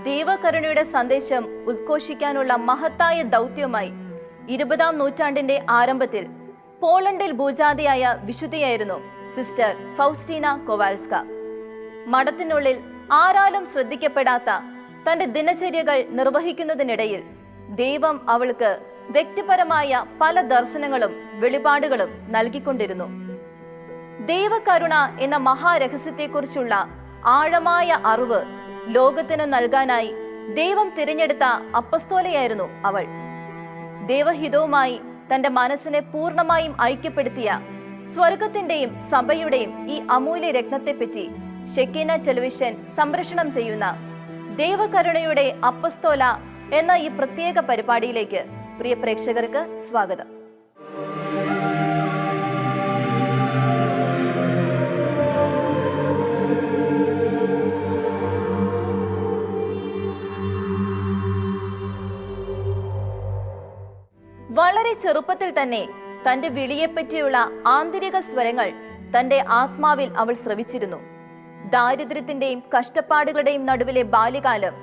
ദൈവകരുണയുടെ സന്ദേശം ഉദ്ഘോഷിക്കാനുള്ള മഹത്തായ ദൗത്യവുമായി 20-ാം നൂറ്റാണ്ടിന്റെ ആരംഭത്തിൽ പോളണ്ടിൽ ഭൂജാതിയായ വിശുദ്ധയായിരുന്നു സിസ്റ്റർ ഫൗസ്റ്റീന കൊവാൽസ്ക. മഠത്തിനുള്ളിൽ ആരാലും ശ്രദ്ധിക്കപ്പെടാത്ത തന്റെ ദിനചര്യകൾ നിർവഹിക്കുന്നതിനിടയിൽ ദൈവം അവൾക്ക് വ്യക്തിപരമായ പല ദർശനങ്ങളും വെളിപാടുകളും നൽകിക്കൊണ്ടിരുന്നു. ദൈവകരുണ എന്ന മഹാരഹസ്യത്തെക്കുറിച്ചുള്ള ആഴമായ അറിവ് ലോകത്തിന് നൽകാനായി ദൈവം തിരഞ്ഞെടുത്ത അപ്പസ്തോലയായിരുന്നു അവൾ. ദൈവഹിതവുമായി തന്റെ മനസ്സിനെ പൂർണ്ണമായും ഐക്യപ്പെടുത്തിയ സ്വർഗത്തിന്റെയും സഭയുടെയും ഈ അമൂല്യ രത്നത്തെപ്പറ്റി ഷെക്കീന ടെലിവിഷൻ സംപ്രേഷണം ചെയ്യുന്ന ദൈവകരുണയുടെ അപ്പസ്തോല എന്ന ഈ പ്രത്യേക പരിപാടിയിലേക്ക് പ്രിയ പ്രേക്ഷകർക്ക് സ്വാഗതം. വളരെ ചെറുപ്പത്തിൽ തന്നെ തന്റെ വിളിയെപ്പറ്റിയുള്ള ആന്തരിക സ്വരങ്ങൾ തന്റെ ആത്മാവിൽ അവൾ ശ്രവിച്ചിരുന്നു. ദാരിദ്ര്യത്തിന്റെയും കഷ്ടപ്പാടുകളുടെയും നടുവിലെ ബാല്യകാലം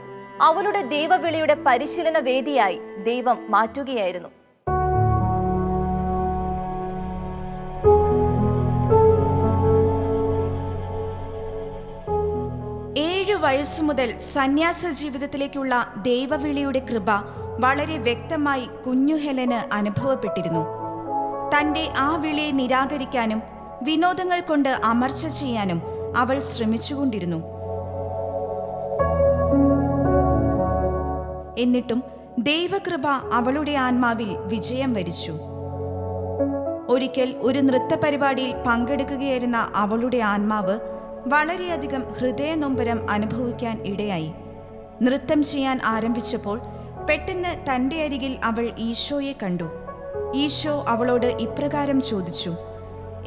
അവളുടെ ദൈവവിളിയുടെ പരിശീലന വേദിയായി ദൈവം മാറ്റുകയായിരുന്നു. വയസ്സു മുതൽ സന്യാസ ജീവിതത്തിലേക്കുള്ള ദൈവവിളിയുടെ കൃപ വളരെ വ്യക്തമായി കുഞ്ഞു ഹെലന് അനുഭവപ്പെട്ടിരുന്നു. തന്റെ ആ വിളിയെ നിരാകരിക്കാനും വിനോദങ്ങൾ കൊണ്ട് അമർച്ച ചെയ്യാനും അവൾ ശ്രമിച്ചുകൊണ്ടിരുന്നു. എന്നിട്ടും ദൈവകൃപ അവളുടെ ആത്മാവിൽ വിജയം വരിച്ചു. ഒരിക്കൽ ഒരു നൃത്തപരിപാടിയിൽ പങ്കെടുക്കുകയായിരുന്ന അവളുടെ ആത്മാവ് വളരെയധികം ഹൃദയനൊമ്പരം അനുഭവിക്കാൻ ഇടയായി. നൃത്തം ചെയ്യാൻ ആരംഭിച്ചപ്പോൾ പെട്ടെന്ന് തൻ്റെ അരികിൽ അവൾ ഈശോയെ കണ്ടു. ഈശോ അവളോട് ഇപ്രകാരം ചോദിച്ചു: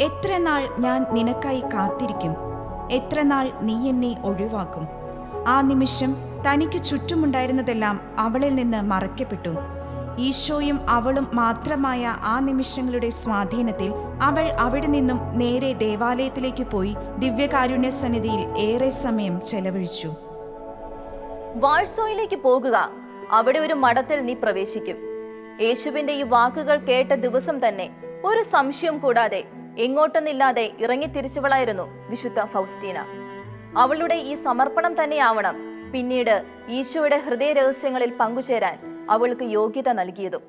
എത്ര നാൾ ഞാൻ നിനക്കായി കാത്തിരിക്കും? എത്ര നാൾ നീ എന്നെ ഒഴിവാക്കും? ആ നിമിഷം തനിക്ക് ചുറ്റുമുണ്ടായിരുന്നതെല്ലാം അവളിൽ നിന്ന് മറയ്ക്കപ്പെട്ടു. ഈശോയും അവളും മാത്രമായ ആ നിമിഷങ്ങളുടെ സ്വാധീനത്തിൽ അവൾ അവിടെ നിന്നും നേരെ ദേവാലയത്തിലേക്ക് പോയി ദിവ്യകാരുണ്യ സന്നിധിയിൽ ഏറെ സമയം ചെലവഴിച്ചു. വാഴ്സോയിലേക്ക് പോകുക, അവിടെ ഒരു മഠത്തിൽ നീ പ്രവേശിക്കും. യേശുവിന്റെ ഈ വാക്കുകൾ കേട്ട ദിവസം തന്നെ ഒരു സംശയം കൂടാതെ എങ്ങോട്ടെന്നില്ലാതെ ഇറങ്ങി തിരിച്ചവളായിരുന്നു വിശുദ്ധ ഫൗസ്റ്റീന. അവളുടെ ഈ സമർപ്പണം തന്നെയാവണം പിന്നീട് ഈശോയുടെ ഹൃദയ രഹസ്യങ്ങളിൽ പങ്കുചേരാൻ അവൾക്ക് യോഗ്യത നൽകിയതും.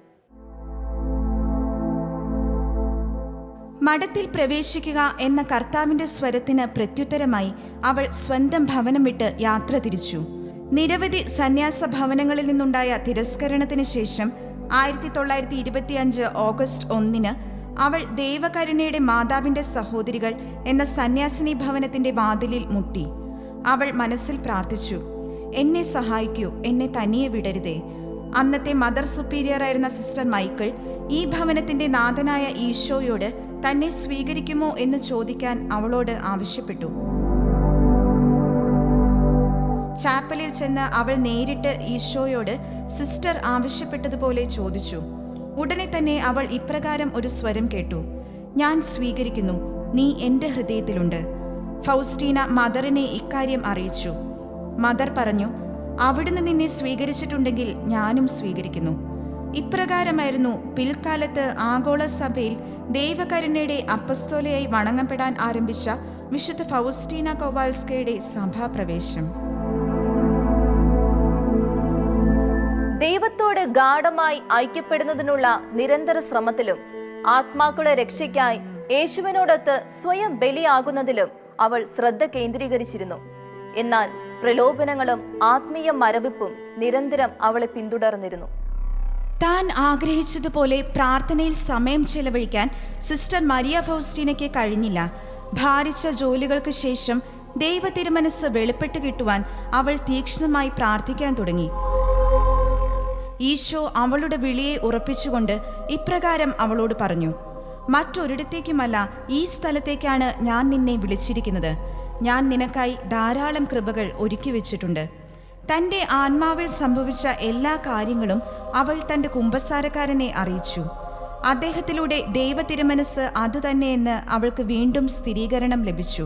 മഠത്തിൽ പ്രവേശിക്കുക എന്ന കർത്താവിന്റെ സ്വരത്തിന് പ്രത്യുത്തരമായി അവൾ സ്വന്തം ഭവനം വിട്ട് യാത്ര തിരിച്ചു. നിരവധി സന്യാസ ഭവനങ്ങളിൽ നിന്നുണ്ടായ തിരസ്കരണത്തിന് ശേഷം 1925 ഓഗസ്റ്റ് 1 അവൾ ദൈവകരുണയുടെ മാതാവിന്റെ സഹോദരികൾ എന്ന സന്യാസിനി ഭവനത്തിന്റെ വാതിലിൽ മുട്ടി. അവൾ മനസ്സിൽ പ്രാർത്ഥിച്ചു: എന്നെ സഹായിക്കൂ, എന്നെ തനിയെ വിടരുതേ. അന്നത്തെ മദർ സുപ്പീരിയർ ആയിരുന്ന സിസ്റ്റർ മൈക്കിൾ ഈ ഭവനത്തിന്റെ നാഥനായ ഈശോയോട് തന്നെ സ്വീകരിക്കുമോ എന്ന് ചോദിക്കാൻ അവളോട് ആവശ്യപ്പെട്ടു. ചാപ്പലിൽ ചെന്ന് അവൾ നേരിട്ട് ഈശോയോട് സിസ്റ്റർ ആവശ്യപ്പെട്ടതുപോലെ ചോദിച്ചു. ഉടനെ തന്നെ അവൾ ഇപ്രകാരം ഒരു സ്വരം കേട്ടു: ഞാൻ സ്വീകരിക്കുന്നു, നീ എൻ്റെ ഹൃദയത്തിലുണ്ട്. ഫൗസ്റ്റീന മദറിനെ ഇക്കാര്യം അറിയിച്ചു. മദർ പറഞ്ഞു: അവിടുന്ന് നിന്നെ സ്വീകരിച്ചിട്ടുണ്ടെങ്കിൽ ഞാനും സ്വീകരിക്കുന്നു. ഇപ്രകാരമായിരുന്നു പിൽക്കാലത്ത് ആഗോള സഭയിൽ ദൈവകരുണയുടെ അപ്പസ്തോലയായി വണങ്ങപ്പെടാൻ ആരംഭിച്ച വിശുദ്ധ ഫൗസ്റ്റീന കൊവാൽസ്കയുടെ സഭാപ്രവേശം. ദൈവത്തോട് ഗാഢമായി ഐക്യപ്പെടുന്നതിനുള്ള നിരന്തര ശ്രമത്തിലും ആത്മാക്കളുടെ രക്ഷയ്ക്കായി യേശുവിനോടൊത്ത് സ്വയം ബലിയാകുന്നതിലും അവൾ ശ്രദ്ധ കേന്ദ്രീകരിച്ചിരുന്നു. എന്നാൽ പ്രലോഭനങ്ങളും ആത്മീയ മരവിപ്പും നിരന്തരം അവളെ പിന്തുടർന്നിരുന്നു. താൻ ആഗ്രഹിച്ചതുപോലെ പ്രാർത്ഥനയിൽ സമയം ചെലവഴിക്കാൻ സിസ്റ്റർ മരിയ ഫൗസ്റ്റീനയ്ക്ക് കഴിഞ്ഞില്ല. ഭാരിച്ച ജോലികൾക്ക് ശേഷം ദൈവ തിരുമനസ് വെളിപ്പെട്ട് കിട്ടുവാൻ അവൾ തീക്ഷ്ണമായി പ്രാർത്ഥിക്കാൻ തുടങ്ങി. ഈശോ അവളുടെ വിളിയെ ഉറപ്പിച്ചുകൊണ്ട് ഇപ്രകാരം അവളോട് പറഞ്ഞു: മറ്റൊരിടത്തേക്കുമല്ല, ഈ സ്ഥലത്തേക്കാണ് ഞാൻ നിന്നെ വിളിച്ചിരിക്കുന്നത്. ഞാൻ നിനക്കായി ധാരാളം കൃപകൾ ഒരുക്കി വെച്ചിട്ടുണ്ട്. തൻ്റെ ആത്മാവിൽ സംഭവിച്ച എല്ലാ കാര്യങ്ങളും അവൾ തൻ്റെ കുമ്പസാരക്കാരനെ അറിയിച്ചു. അദ്ദേഹത്തിലൂടെ ദൈവ തിരുമനസ് അതുതന്നെയെന്ന് അവൾക്ക് വീണ്ടും സ്ഥിരീകരണം ലഭിച്ചു.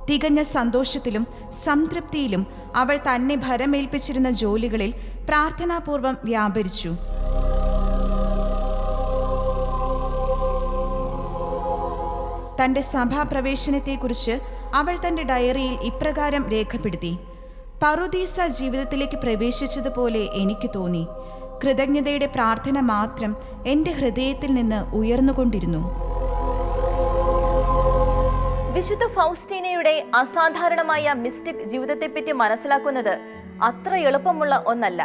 തികഞ്ഞ സന്തോഷത്തിലും സംതൃപ്തിയിലും അവൾ തന്നെ ഭരമേൽപ്പിച്ചിരുന്ന ജോലികളിൽ പ്രാർത്ഥനാപൂർവം വ്യാപരിച്ചു. തൻ്റെ സഭാപ്രവേശനത്തെക്കുറിച്ച് അവൾ തൻ്റെ ഡയറിയിൽ ഇപ്രകാരം രേഖപ്പെടുത്തി: പറുദീസ ജീവിതത്തിലേക്ക് പ്രവേശിച്ചതുപോലെ എനിക്ക് തോന്നി. കൃതജ്ഞതയുടെ പ്രാർത്ഥന മാത്രം എൻ്റെ ഹൃദയത്തിൽ നിന്ന് ഉയർന്നുകൊണ്ടിരുന്നു. വിശുദ്ധ ഫൗസ്റ്റീനയുടെ അസാധാരണമായ മിസ്റ്റിക് ജീവിതത്തെപ്പറ്റി മനസ്സിലാക്കുന്നത് അത്ര എളുപ്പമുള്ള ഒന്നല്ല.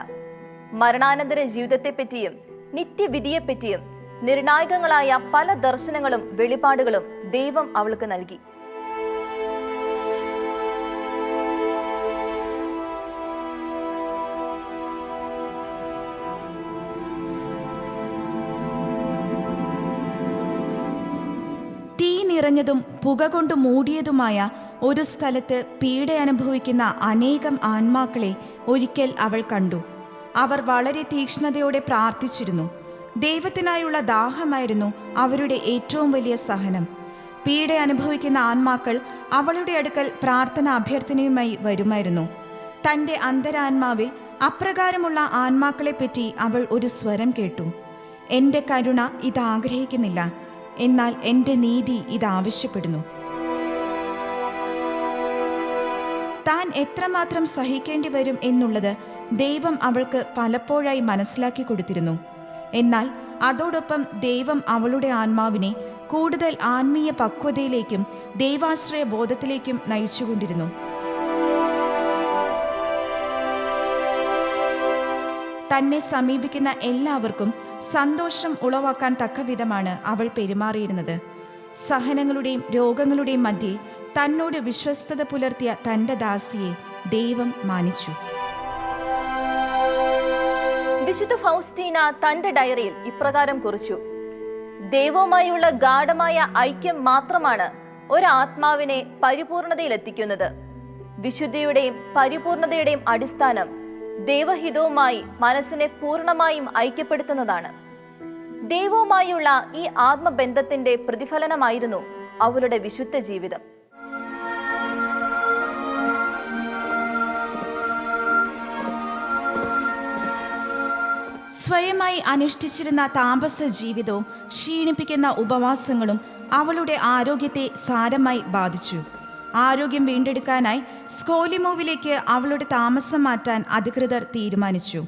മരണാനന്തര ജീവിതത്തെപ്പറ്റിയും നിത്യവിധിയെപ്പറ്റിയും നിർണായകങ്ങളായ പല ദർശനങ്ങളും വെളിപാടുകളും ദൈവം അവൾക്ക് നൽകി. തീ നിറഞ്ഞതും പുക കൊണ്ട് മൂടിയതുമായ ഒരു സ്ഥലത്ത് പീഡ അനുഭവിക്കുന്ന അനേകം ആത്മാക്കളെ ഒരിക്കൽ അവൾ കണ്ടു. അവർ വളരെ തീക്ഷ്ണതയോടെ പ്രാർത്ഥിച്ചിരുന്നു. ദൈവത്തിനായുള്ള ദാഹമായിരുന്നു അവരുടെ ഏറ്റവും വലിയ സഹനം. പീഡ അനുഭവിക്കുന്ന ആത്മാക്കൾ അവളുടെ അടുക്കൽ പ്രാർത്ഥന അഭ്യർത്ഥനയുമായി വരുമായിരുന്നു. തൻ്റെ അന്തരാത്മാവിൽ അപ്രകാരമുള്ള ആത്മാക്കളെപ്പറ്റി അവൾ ഒരു സ്വരം കേട്ടു: എൻ്റെ കരുണ ഇതാഗ്രഹിക്കുന്നില്ല, എന്നാൽ എൻ്റെ നീതി ഇതാവശ്യപ്പെടുന്നു. താൻ എത്രമാത്രം സഹിക്കേണ്ടി വരും എന്നുള്ളത് ദൈവം അവൾക്ക് പലപ്പോഴായി മനസ്സിലാക്കി കൊടുത്തിരുന്നു. എന്നാൽ അതോടൊപ്പം ദൈവം അവളുടെ ആത്മാവിനെ കൂടുതൽ ആത്മീയ പക്വതയിലേക്കും ദൈവാശ്രയ ബോധത്തിലേക്കും നയിച്ചുകൊണ്ടിരുന്നു. തന്നെ സമീപിക്കുന്ന എല്ലാവർക്കും സന്തോഷം ഉളവാക്കാൻ തക്കവിധമാണ് അവൾ പെരുമാറിയിരുന്നത്. സഹനങ്ങളുടെയും രോഗങ്ങളുടെയും മധ്യേ തന്നോട് വിശ്വസ്തത പുലർത്തിയ തൻ്റെ ദാസിയെ ദൈവം മാനിച്ചു. വിശുദ്ധ ഫൗസ്റ്റീന തന്റെ ഡയറിയിൽ ഇപ്രകാരം കുറിച്ചു: ദൈവവുമായുള്ള ഗാഢമായ ഐക്യം മാത്രമാണ് ഒരാത്മാവിനെ പരിപൂർണതയിലെത്തിക്കുന്നത്. വിശുദ്ധിയുടെയും പരിപൂർണതയുടെയും അടിസ്ഥാനം ദൈവഹിതവുമായി മനസ്സിനെ പൂർണ്ണമായും ഐക്യപ്പെടുത്തുന്നതാണ്. ദൈവവുമായുള്ള ഈ ആത്മബന്ധത്തിന്റെ പ്രതിഫലനമായിരുന്നു അവളുടെ വിശുദ്ധ ജീവിതം. സ്വയമായി അനുഷ്ഠിച്ചിരുന്ന താപസ ജീവിതവും ക്ഷീണിപ്പിക്കുന്ന ഉപവാസങ്ങളും അവളുടെ ആരോഗ്യത്തെ സാരമായി ബാധിച്ചു. ആരോഗ്യം വീണ്ടെടുക്കാനായി സ്കോലിമോവിലേക്ക് അവളുടെ താമസം മാറ്റാൻ അധികൃതർ തീരുമാനിച്ചു.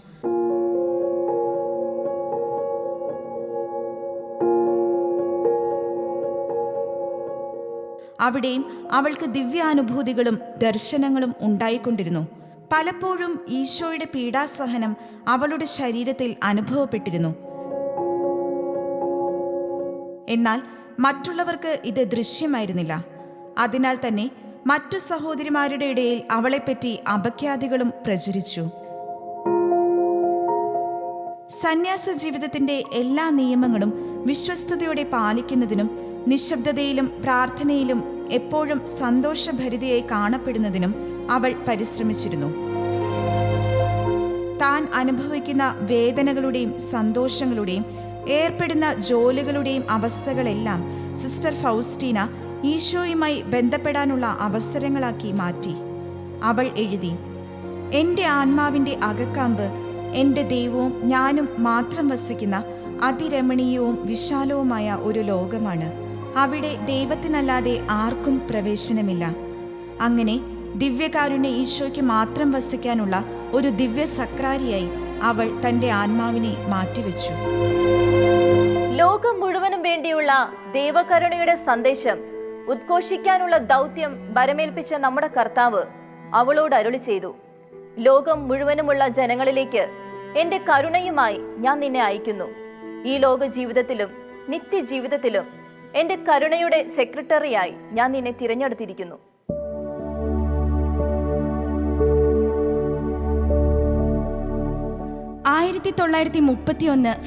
അവിടെയും അവൾക്ക് ദിവ്യാനുഭൂതികളും ദർശനങ്ങളും ഉണ്ടായിക്കൊണ്ടിരുന്നു. പലപ്പോഴും ഈശോയുടെ പീഡാസഹനം അവളുടെ ശരീരത്തിൽ അനുഭവപ്പെട്ടിരുന്നു. എന്നാൽ മറ്റുള്ളവർക്ക് ഇത് ദൃശ്യമായിരുന്നില്ല. അതിനാൽ തന്നെ മറ്റു സഹോദരിമാരുടെ ഇടയിൽ അവളെപ്പറ്റി അപഖ്യാതികളും പ്രചരിച്ചു. സന്യാസ ജീവിതത്തിന്റെ എല്ലാ നിയമങ്ങളും വിശ്വസ്തയോടെ പാലിക്കുന്നതിനും നിശബ്ദതയിലും പ്രാർത്ഥനയിലും എപ്പോഴും സന്തോഷഭരിതയായി കാണപ്പെടുന്നതിനും അവൾ പരിശ്രമിച്ചിരുന്നു. താൻ അനുഭവിക്കുന്ന വേദനകളുടെയും സന്തോഷങ്ങളുടെയും ഏർപ്പെടുന്ന ജോലികളുടെയും അവസ്ഥകളെല്ലാം സിസ്റ്റർ ഫൗസ്റ്റീന ഈശോയുമായി ബന്ധപ്പെടാനുള്ള അവസരങ്ങളാക്കി മാറ്റി. അവൾ എഴുതി: എൻ്റെ ആത്മാവിൻ്റെ അകക്കാമ്പ് എൻ്റെ ദൈവവും ഞാനും മാത്രം വസിക്കുന്ന അതിരമണീയവും വിശാലവുമായ ഒരു ലോകമാണ്. അവിടെ ദൈവത്തിനല്ലാതെ ആർക്കും പ്രവേശനമില്ല. അങ്ങനെ ദിവ്യകാരുണ്യ ഈശോയ്ക്ക് മാത്രം വസിക്കാനുള്ള ഒരു ദിവ്യ സക്രാരിയായി അവൾ തൻ്റെ ആത്മാവിനെ മാറ്റിവെച്ചു. ലോകം മുഴുവനും വേണ്ടിയുള്ള ദൈവകരുണയുടെ സന്ദേശം ഉദ്ഘോഷിക്കാനുള്ള ദൗത്യം വരമേൽപ്പിച്ച നമ്മുടെ കർത്താവ് അവളോട് അരുളി ചെയ്തു: ലോകം മുഴുവനുമുള്ള ജനങ്ങളിലേക്ക് എൻ്റെ കരുണയുമായി ഞാൻ നിന്നെ അയക്കുന്നു. ഈ ലോക ജീവിതത്തിലും നിത്യജീവിതത്തിലും എൻ്റെ കരുണയുടെ സെക്രട്ടറിയായി ഞാൻ നിന്നെ തിരഞ്ഞെടുത്തിരിക്കുന്നു.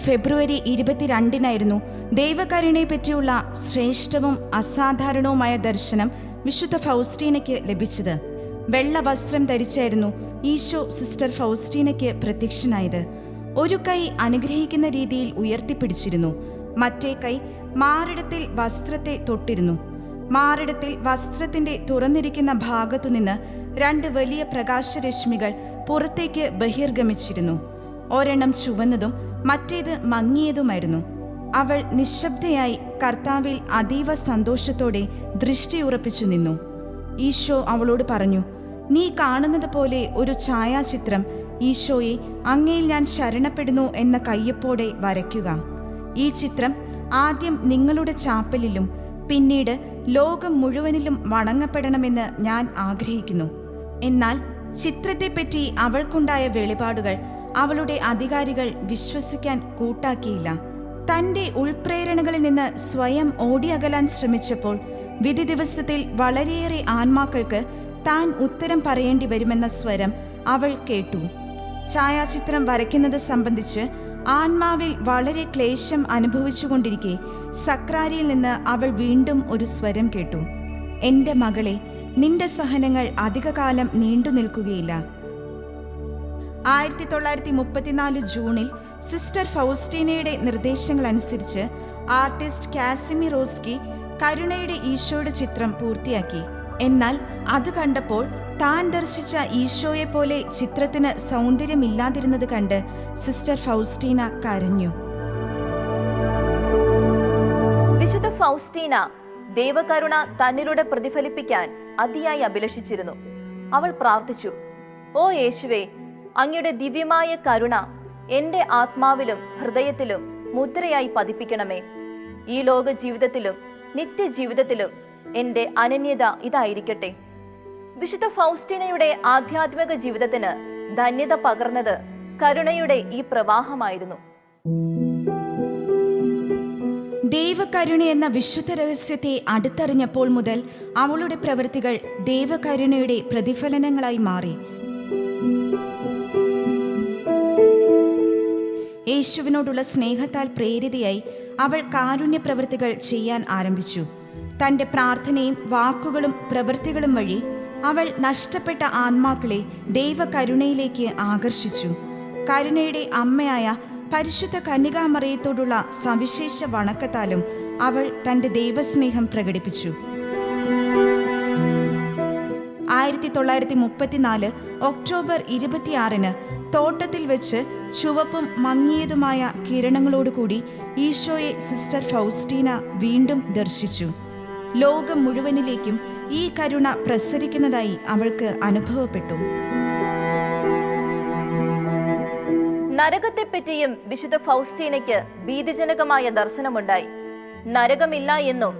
ഫെബ്രുവരി 22 ദൈവകരുണയെ പറ്റിയുള്ള ശ്രേഷ്ഠവും അസാധാരണവുമായ ദർശനം വിശുദ്ധ ഫൗസ്റ്റീനയ്ക്ക് ലഭിച്ചത്. വെള്ള വസ്ത്രം ധരിച്ചായിരുന്നു ഈശോ സിസ്റ്റർ ഫൗസ്റ്റീനയ്ക്ക് പ്രത്യക്ഷനായത്. ഒരു കൈ അനുഗ്രഹിക്കുന്ന രീതിയിൽ ഉയർത്തിപ്പിടിച്ചിരുന്നു. മറ്റേ കൈ മാറിടത്തിൽ വസ്ത്രത്തെ തൊട്ടിരുന്നു. മാറിടത്തിൽ വസ്ത്രത്തിന്റെ തുറന്നിരിക്കുന്ന ഭാഗത്തുനിന്ന് 2 വലിയ പ്രകാശരശ്മികൾ പുറത്തേക്ക് ബഹിർഗമിച്ചിരുന്നു. ഒരെണ്ണം ചുവന്നതും മറ്റേത് മങ്ങിയതുമായിരുന്നു. അവൾ നിശബ്ദയായി കർത്താവിൽ അതീവ സന്തോഷത്തോടെ ദൃഷ്ടിയുറപ്പിച്ചു നിന്നു. ഈശോ അവളോട് പറഞ്ഞു, നീ കാണുന്നത് പോലെ ഒരു ഛായാചിത്രം ഈശോയെ, അങ്ങയിൽ ഞാൻ ശരണപ്പെടുന്നു എന്ന കയ്യൊപ്പോടെ വരയ്ക്കുക. ഈ ചിത്രം ആദ്യം നിങ്ങളുടെ ചാപ്പലിലും പിന്നീട് ലോകം മുഴുവനിലും വണങ്ങപ്പെടണമെന്ന് ഞാൻ ആഗ്രഹിക്കുന്നു. എന്നാൽ ചിത്രത്തെപ്പറ്റി അവൾക്കുണ്ടായ വെളിപാടുകൾ അവളുടെ അധികാരികൾ വിശ്വസിക്കാൻ കൂട്ടാക്കിയില്ല. തൻ്റെ ഉൾപ്രേരണകളിൽ നിന്ന് സ്വയം ഓടിയകലാൻ ശ്രമിച്ചപ്പോൾ വിധി ദിവസത്തിൽ വളരെയേറെ ആത്മാക്കൾക്ക് താൻ ഉത്തരം പറയേണ്ടി വരുമെന്ന സ്വരം അവൾ കേട്ടു. ഛായാചിത്രം വരയ്ക്കുന്നത് സംബന്ധിച്ച് ആത്മാവിൽ വളരെ ക്ലേശം അനുഭവിച്ചുകൊണ്ടിരിക്കെ സക്രാരിയിൽ നിന്ന് അവൾ വീണ്ടും ഒരു സ്വരം കേട്ടു. എൻ്റെ മകളെ, നിന്റെ സഹനങ്ങൾ അധികകാലം നീണ്ടു നിൽക്കുകയില്ല. 1934 ജൂണിൽ സിസ്റ്റർ ഫൗസ്റ്റീനയുടെ നിർദ്ദേശങ്ങൾ അനുസരിച്ച് ആർട്ടിസ്റ്റ് കാസിമിറോസ്കി കരുണയുടെ ഈശോയുടെ ചിത്രം പൂർത്തിയാക്കി. എന്നാൽ അത് കണ്ടപ്പോൾ താൻ ദർശിച്ച ഈശോയെ പോലെ ചിത്രത്തിന് സൗന്ദര്യമില്ലാതിരുന്നത് കണ്ട് സിസ്റ്റർ ഫൗസ്റ്റീന കരഞ്ഞു. വിശുദ്ധ ഫൗസ്റ്റീന ദൈവകരുണ തന്നിലൂടെ പ്രതിഫലിപ്പിക്കാൻ അതിയായി അഭിലഷിച്ചിരുന്നു. അവൾ പ്രാർത്ഥിച്ചു, ഓ യേശുവേ, അങ്ങയുടെ ദിവ്യമായ കരുണ എൻ്റെ ആത്മാവിലും ഹൃദയത്തിലും മുദ്രയായി പതിപ്പിക്കണമേ. ഈ ലോക ജീവിതത്തിലും നിത്യജീവിതത്തിലും എൻ്റെ അനന്യത ഇതായിരിക്കട്ടെ. വിശുദ്ധ ഫൗസ്റ്റീനയുടെ ആധ്യാത്മിക ജീവിതത്തിന് ധന്യത പകർന്നത് കരുണയുടെ ഈ പ്രവാഹമായിരുന്നു. ദൈവകരുണ എന്ന വിശുദ്ധ രഹസ്യത്തെ അടുത്തറിഞ്ഞപ്പോൾ മുതൽ അവളുടെ പ്രവൃത്തികൾ ദൈവകരുണയുടെ പ്രതിഫലനങ്ങളായി മാറി. യേശുവിനോടുള്ള സ്നേഹത്താൽ പ്രേരിതയായി അവൾ കാരുണ്യ പ്രവൃത്തികൾ ചെയ്യാൻ ആരംഭിച്ചു. തൻ്റെ പ്രാർത്ഥനയും വാക്കുകളും പ്രവൃത്തികളും വഴി അവൾ നഷ്ടപ്പെട്ട ആത്മാക്കളെ ദൈവകരുണയിലേക്ക് ആകർഷിച്ചു. കരുണയുടെ അമ്മയായ പരിശുദ്ധ കന്യകാമറിയത്തോടുള്ള സവിശേഷ വണക്കത്താലും അവൾ തൻ്റെ ദൈവസ്നേഹം പ്രകടിപ്പിച്ചു. 1934 ഒക്ടോബർ 26 തോട്ടത്തിൽ വെച്ച് ചുവപ്പും മങ്ങിയതുമായ കിരണങ്ങളോടുകൂടി ഈശോയെ സിസ്റ്റർ ഫൗസ്റ്റീന വീണ്ടും ദർശിച്ചു. ലോകം മുഴുവനിലേക്കും ഈ കരുണ പ്രസരിക്കുന്നതായി അവൾക്ക് അനുഭവപ്പെട്ടു. നരകത്തെപ്പറ്റിയും വിശുദ്ധ ഫൗസ്റ്റീനയ്ക്ക് ഭീതിജനകമായ ദർശനമുണ്ടായി. നരകമില്ല എന്നും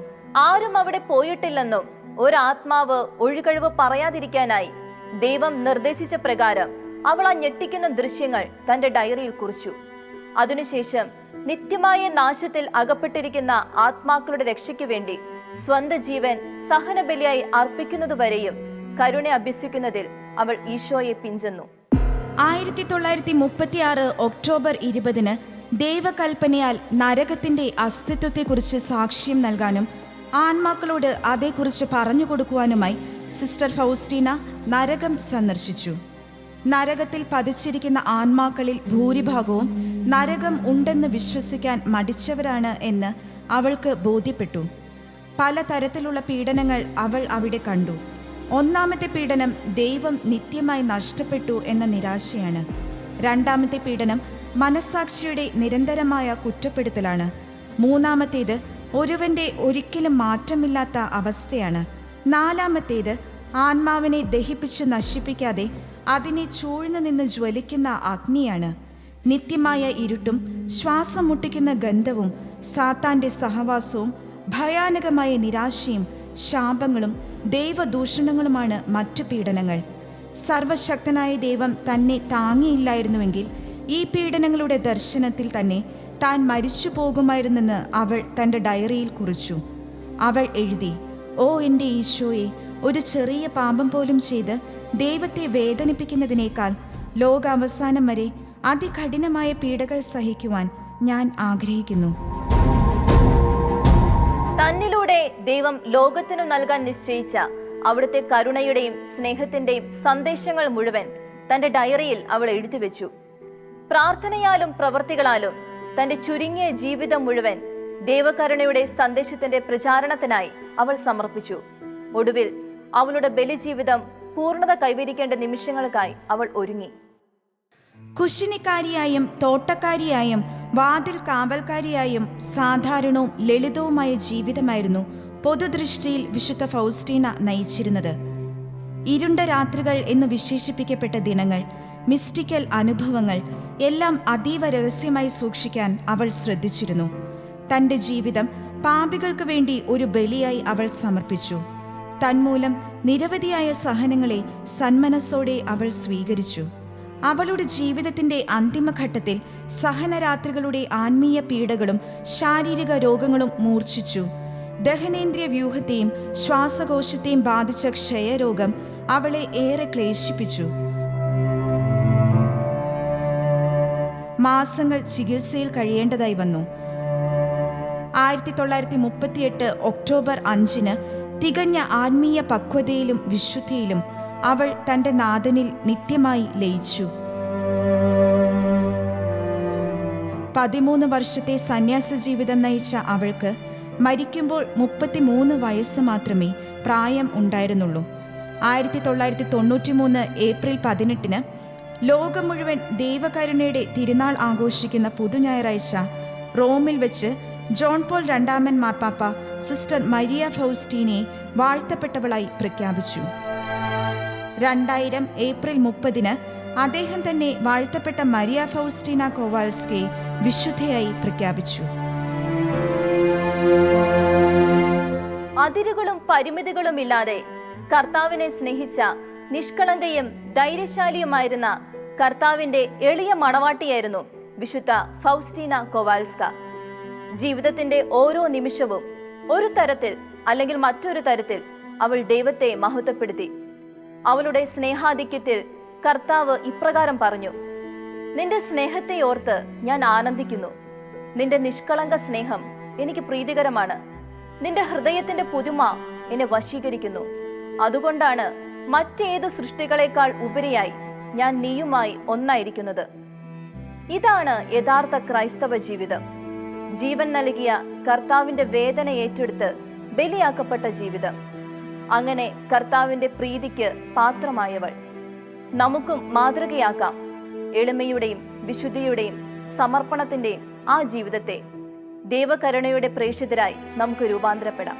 ആരും അവിടെ പോയിട്ടില്ലെന്നും ഒരാത്മാവ് ഒഴികഴിവ് പറയാതിരിക്കാനായി ദൈവം നിർദ്ദേശിച്ച പ്രകാരം അവൾ ആ ഞെട്ടിക്കുന്ന ദൃശ്യങ്ങൾ തന്റെ ഡയറിയിൽ കുറിച്ചു. അതിനുശേഷം നിത്യമായ നാശത്തിൽ അകപ്പെട്ടിരിക്കുന്ന ആത്മാക്കളുടെ രക്ഷയ്ക്ക് വേണ്ടി സ്വന്തം ജീവൻ സഹനബലിയായി അർപ്പിക്കുന്നതുവരെയും കരുണ അഭ്യസിക്കുന്നതിൽ അവൾ ഈശോയെ പിഞ്ചെന്നു. 1936 ഒക്ടോബർ 20 ദൈവകൽപ്പനയാൽ നരകത്തിന്റെ അസ്തിത്വത്തെക്കുറിച്ച് സാക്ഷ്യം നൽകാനും ആത്മാക്കളോട് അതേക്കുറിച്ച് പറഞ്ഞു കൊടുക്കുവാനുമായി സിസ്റ്റർ ഫൗസ്റ്റീന നരകം സന്ദർശിച്ചു. നരകത്തിൽ പതിച്ചിരിക്കുന്ന ആത്മാക്കളിൽ ഭൂരിഭാഗവും നരകം ഉണ്ടെന്ന് വിശ്വസിക്കാൻ മടിച്ചവരാണ് എന്ന് അവൾക്ക് ബോധ്യപ്പെട്ടു. പലതരത്തിലുള്ള പീഡനങ്ങൾ അവൾ അവിടെ കണ്ടു. ഒന്നാമത്തെ പീഡനം ദൈവം നിത്യമായി നഷ്ടപ്പെട്ടു എന്ന നിരാശയാണ്. രണ്ടാമത്തെ പീഡനം മനസ്സാക്ഷിയുടെ നിരന്തരമായ കുറ്റപ്പെടുത്തലാണ്. മൂന്നാമത്തേത് ഒരുവന്റെ ഒരിക്കലും മാറ്റമില്ലാത്ത അവസ്ഥയാണ്. നാലാമത്തേത് ആത്മാവിനെ ദഹിപ്പിച്ച് നശിപ്പിക്കാതെ അതിനെ ചൂഴ്ന്നു നിന്ന് ജ്വലിക്കുന്ന അഗ്നിയാണ്. നിത്യമായ ഇരുട്ടും ശ്വാസം മുട്ടിക്കുന്ന ഗന്ധവും സാത്താന്റെ സഹവാസവും ഭയാനകമായ നിരാശയും ശാപങ്ങളും ദൈവദൂഷണങ്ങളുമാണ് മറ്റു പീഡനങ്ങൾ. സർവശക്തനായ ദൈവം തന്നെ താങ്ങിയില്ലായിരുന്നുവെങ്കിൽ ഈ പീഡനങ്ങളുടെ ദർശനത്തിൽ തന്നെ താൻ മരിച്ചു പോകുമായിരുന്നെന്ന് അവൾ തൻ്റെ ഡയറിയിൽ കുറിച്ചു. അവൾ എഴുതി, ഓ എൻ്റെ ഈശോയെ, ഒരു ചെറിയ പാപം പോലും ചെയ്ത് ദൈവത്തെ വേദനിപ്പിക്കുന്നതിനേക്കാൾ ലോകാവസാനം വരെ അതികഠിനമായ പീഡകൾ സഹിക്കുവാൻ ഞാൻ ആഗ്രഹിക്കുന്നു. തന്നിലൂടെ ദൈവം ലോകത്തിനു നൽകാൻ നിശ്ചയിച്ച അവിടുത്തെ കരുണയുടെയും സ്നേഹത്തിന്റെയും സന്ദേശങ്ങൾ മുഴുവൻ തന്റെ ഡയറിയിൽ അവൾ എഴുതിവെച്ചു. പ്രാർത്ഥനയാലും പ്രവൃത്തികളാലും തന്റെ ചുരുങ്ങിയ ജീവിതം മുഴുവൻ ദൈവകരുണയുടെ സന്ദേശത്തിന്റെ പ്രചാരണത്തിനായി അവൾ സമർപ്പിച്ചു. ഒടുവിൽ അവളുടെ ബലിജീവിതം പൂർണ്ണത കൈവരിക്കേണ്ട നിമിഷങ്ങൾക്കായി അവൾ ഒരുങ്ങി. കുശിനിക്കാരിയായും തോട്ടക്കാരിയായും വാതിൽ കാവൽക്കാരിയായും സാധാരണവും ലളിതവുമായ ജീവിതമായിരുന്നു പൊതുദൃഷ്ടിയിൽ വിശുദ്ധ ഫൗസ്റ്റീന നയിച്ചിരുന്നത്. ഇരുണ്ട രാത്രികൾ എന്ന് വിശേഷിപ്പിക്കപ്പെട്ട ദിനങ്ങൾ, മിസ്റ്റിക്കൽ അനുഭവങ്ങൾ എല്ലാം അതീവ രഹസ്യമായി സൂക്ഷിക്കാൻ അവൾ ശ്രദ്ധിച്ചിരുന്നു. തൻ്റെ ജീവിതം പാപികൾക്ക് വേണ്ടി ഒരു ബലിയായി അവൾ സമർപ്പിച്ചു. തന്മൂലം നിരവധിയായ സഹനങ്ങളെ സന്മനസ്സോടെ അവൾ സ്വീകരിച്ചു. അവളുടെ ജീവിതത്തിൻ്റെ അന്തിമഘട്ടത്തിൽ സഹനരാത്രികളുടെ ആത്മീയ പീഡകളും ശാരീരിക രോഗങ്ങളും മൂർച്ഛിച്ചു. ദഹനേന്ദ്രിയ വ്യൂഹത്തെയും ശ്വാസകോശത്തെയും ബാധിച്ച ക്ഷയരോഗം അവളെ ഏറെ ക്ലേശിപ്പിച്ചു. മാസങ്ങൾ ചികിത്സയിൽ കഴിയേണ്ടതായി വന്നു. 1938 ഒക്ടോബർ 5 തികഞ്ഞ ആത്മീയ പക്വതയിലും വിശുദ്ധിയിലും അവൾ തൻ്റെ നാഥനിൽ നിത്യമായി ലയിച്ചു. 13 വർഷത്തെ സന്യാസ ജീവിതം നയിച്ച അവൾക്ക് മരിക്കുമ്പോൾ 33 വയസ്സ് മാത്രമേ പ്രായം ഉണ്ടായിരുന്നുള്ളൂ. 1993 ഏപ്രിൽ 18 ലോകം മുഴുവൻ ദൈവകരുണയുടെ തിരുനാൾ ആഘോഷിക്കുന്ന പുതുഞായറാഴ്ച റോമിൽ വെച്ച് ജോൺ പോൾ രണ്ടാമൻ മാർപ്പാപ്പ സിസ്റ്റർ മരിയ ഫൗസ്റ്റീനയെ വാഴ്ത്തപ്പെട്ടവളായി പ്രഖ്യാപിച്ചു. 2000 ഏപ്രിൽ 30 അദ്ദേഹം തന്നെ വാഴ്ത്തപ്പെട്ട മരിയ ഫൗസ്റ്റീന കോവാൽസ്കയെ വിശുദ്ധയായി പ്രഖ്യാപിച്ചു. അതിരുകളും പരിമിതികളും ഇല്ലാതെ കർത്താവിനെ സ്നേഹിച്ച നിഷ്കളങ്കയും ധൈര്യശാലിയുമായിരുന്ന കർത്താവിന്റെ എളിയ മണവാട്ടിയായിരുന്നു വിശുദ്ധ ഫൗസ്റ്റീന കോവാൽസ്ക. ജീവിതത്തിന്റെ ഓരോ നിമിഷവും ഒരു തരത്തിൽ അല്ലെങ്കിൽ മറ്റൊരു തരത്തിൽ അവൾ ദൈവത്തെ മഹത്വപ്പെടുത്തി. അവളുടെ സ്നേഹാധിക്യത്തിൽ കർത്താവ് ഇപ്രകാരം പറഞ്ഞു: നിന്റെ സ്നേഹത്തെ ഓർത്ത് ഞാൻ ആനന്ദിക്കുന്നു. നിന്റെ നിഷ്കളങ്ക സ്നേഹം എനിക്ക് പ്രീതികരമാണ്. നിന്റെ ഹൃദയത്തിന്റെ പുതുമ എന്നെ വശീകരിക്കുന്നു. അതുകൊണ്ടാണ് മറ്റേതു സൃഷ്ടികളെക്കാൾ ഉപരിയായി ഞാൻ നീയുമായി ഒന്നായിരിക്കുന്നത്. ഇതാണ് യഥാർത്ഥ ക്രൈസ്തവ ജീവിതം. ജീവൻ നൽകിയ കർത്താവിന്റെ വേദന ഏറ്റെടുത്ത് ബലിയാക്കപ്പെട്ട ജീവിതം. അങ്ങനെ കർത്താവിന്റെ പ്രീതിക്ക് പാത്രമായവൾ. നമുക്കും മാതൃകയാക്കാം എളിമയുടെയും വിശുദ്ധിയുടെയും സമർപ്പണത്തിന്റെയും ആ ജീവിതത്തെ. ദൈവകരുണയുടെ പ്രേക്ഷിതരായി നമുക്ക് രൂപാന്തരപ്പെടാം.